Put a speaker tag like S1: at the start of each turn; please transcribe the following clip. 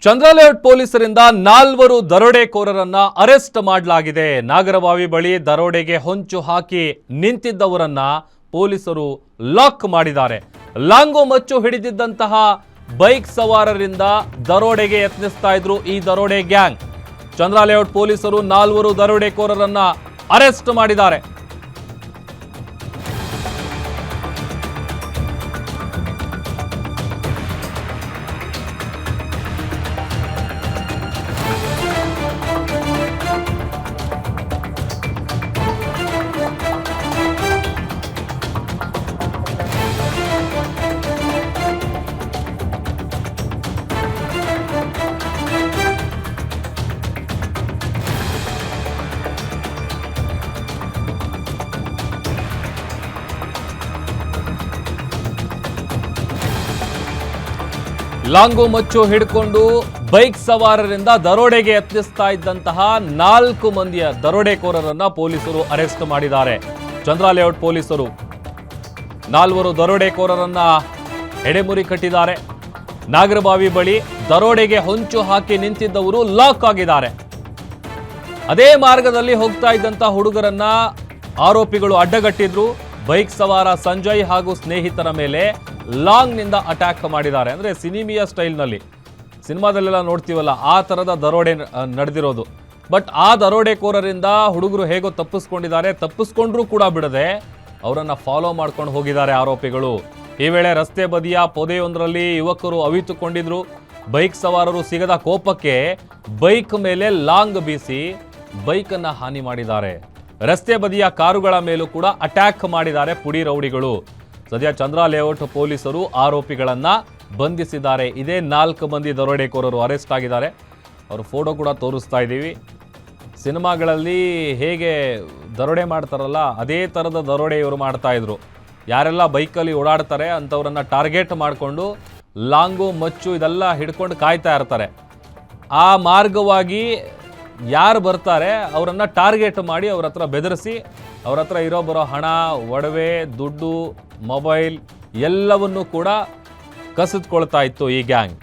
S1: ಚಂದ್ರಲೇಔಟ್ ಪೊಲೀಸರಿಂದ 4 ದರೋಡೆಕೋರರನ್ನ ಅರೆಸ್ಟ್ ಮಾಡಲಾಗಿದೆ. ನಾಗರಬಾವಿ ಬಳಿ ದರೋಡೆಗೆ ಹೊಂಚು ಹಾಕಿ ನಿಂತಿದ್ದವರನ್ನ ಪೊಲೀಸರು ಲಾಕ್ ಮಾಡಿದ್ದಾರೆ. ಲಾಂಗೋ ಮಚ್ಚು ಹಿಡಿದಿದ್ದಂತಹ ಬೈಕ್ ಸವಾರರಿಂದ ದರೋಡೆಗೆ ಯತ್ನಿಸ್ತಾ ಇದ್ರು ಈ ದರೋಡೆ ಗ್ಯಾಂಗ್. ಚಂದ್ರಲೇಔಟ್ ಪೊಲೀಸರು 4 ದರೋಡೆಕೋರರನ್ನ ಅರೆಸ್ಟ್ ಮಾಡಿದ್ದಾರೆ. ಲಾಂಗೋ ಮಚ್ಚು ಹಿಡ್ಕೊಂಡು ಬೈಕ್ ಸವಾರರಿಂದ ದರೋಡೆಗೆ ಯತ್ನಿಸ್ತಾ ಇದ್ದಂತಹ 4 ಮಂದಿಯ ದರೋಡೆಕೋರರನ್ನ ಪೊಲೀಸರು ಅರೆಸ್ಟ್ ಮಾಡಿದ್ದಾರೆ. ಚಂದ್ರಲೇಔಟ್ ಪೊಲೀಸರು 4 ದರೋಡೆಕೋರರನ್ನ ಎಡೆಮುರಿ ಕಟ್ಟಿದ್ದಾರೆ. ನಾಗರಬಾವಿ ಬಳಿ ದರೋಡೆಗೆ ಹೊಂಚು ಹಾಕಿ ನಿಂತಿದ್ದವರು ಲಾಕ್ ಆಗಿದ್ದಾರೆ. ಅದೇ ಮಾರ್ಗದಲ್ಲಿ ಹೋಗ್ತಾ ಇದ್ದಂತಹ ಹುಡುಗರನ್ನ ಆರೋಪಿಗಳು ಅಡ್ಡಗಟ್ಟಿದ್ರು. ಬೈಕ್ ಸವಾರ ಸಂಜಯ್ ಹಾಗೂ ಸ್ನೇಹಿತರ ಮೇಲೆ ಲಾಂಗ್ ನಿಂದ ಅಟ್ಯಾಕ್ ಮಾಡಿದ್ದಾರೆ. ಅಂದ್ರೆ ಸಿನಿಮಿಯಾ ಸ್ಟೈಲ್ನಲ್ಲಿ, ಸಿನಿಮಾದಲ್ಲೆಲ್ಲ ನೋಡ್ತೀವಲ್ಲ ಆ ತರದ ದರೋಡೆ ನಡೆದಿರೋದು. ಬಟ್ ಆ ದರೋಡೆಕೋರರಿಂದ ಹುಡುಗರು ಹೇಗೋ ತಪ್ಪಿಸ್ಕೊಂಡಿದ್ದಾರೆ. ತಪ್ಪಿಸ್ಕೊಂಡ್ರೂ ಕೂಡ ಬಿಡದೆ ಅವರನ್ನ ಫಾಲೋ ಮಾಡ್ಕೊಂಡು ಹೋಗಿದ್ದಾರೆ ಆರೋಪಿಗಳು. ಈ ವೇಳೆ ರಸ್ತೆ ಬದಿಯ ಪೊದೆಯೊಂದರಲ್ಲಿ ಯುವಕರು ಅವಿತುಕೊಂಡಿದ್ರು. ಬೈಕ್ ಸವಾರರು ಸಿಗದ ಕೋಪಕ್ಕೆ ಬೈಕ್ ಮೇಲೆ ಲಾಂಗ್ ಬೀಸಿ ಬೈಕನ್ನ ಹಾನಿ ಮಾಡಿದ್ದಾರೆ. ರಸ್ತೆ ಬದಿಯ ಕಾರುಗಳ ಮೇಲೂ ಕೂಡ ಅಟ್ಯಾಕ್ ಮಾಡಿದ್ದಾರೆ ಪುಡಿ ರೌಡಿಗಳು. ಸದ್ಯ ಚಂದ್ರಲೇಔಟ್ ಪೊಲೀಸರು ಆರೋಪಿಗಳನ್ನ ಬಂಧಿಸಿದ್ದಾರೆ. ಇದೇ 4 ಮಂದಿ ದರೋಡೆಕೋರರು ಅರೆಸ್ಟ್ ಆಗಿದ್ದಾರೆ. ಅವರು ಫೋಟೋ ಕೂಡ ತೋರಿಸ್ತಾ ಇದ್ದೀವಿ. ಸಿನಿಮಾಗಳಲ್ಲಿ ಹೇಗೆ ದರೋಡೆ ಮಾಡ್ತಾರಲ್ಲ ಅದೇ ಥರದ ದರೋಡೆ ಇವರು ಮಾಡ್ತಾ ಇದ್ರು. ಯಾರೆಲ್ಲ ಬೈಕಲ್ಲಿ ಓಡಾಡ್ತಾರೆ ಅಂಥವ್ರನ್ನ ಟಾರ್ಗೆಟ್ ಮಾಡಿಕೊಂಡು ಲಾಂಗು ಮಚ್ಚು ಇದೆಲ್ಲ ಹಿಡ್ಕೊಂಡು ಕಾಯ್ತಾ ಇರ್ತಾರೆ. ಆ ಮಾರ್ಗವಾಗಿ ಯಾರು ಬರ್ತಾರೆ ಅವರನ್ನು ಟಾರ್ಗೆಟ್ ಮಾಡಿ ಅವ್ರ ಹತ್ರ ಬೆದರಿಸಿ ಅವ್ರ ಹತ್ರ ಬರೋ ಹಣ, ಒಡವೆ, ದುಡ್ಡು, ಮೊಬೈಲ್ ಎಲ್ಲವನ್ನೂ ಕೂಡ ಕಸಿದುಕೊಳ್ತಾ ಇತ್ತು ಈ ಗ್ಯಾಂಗ್.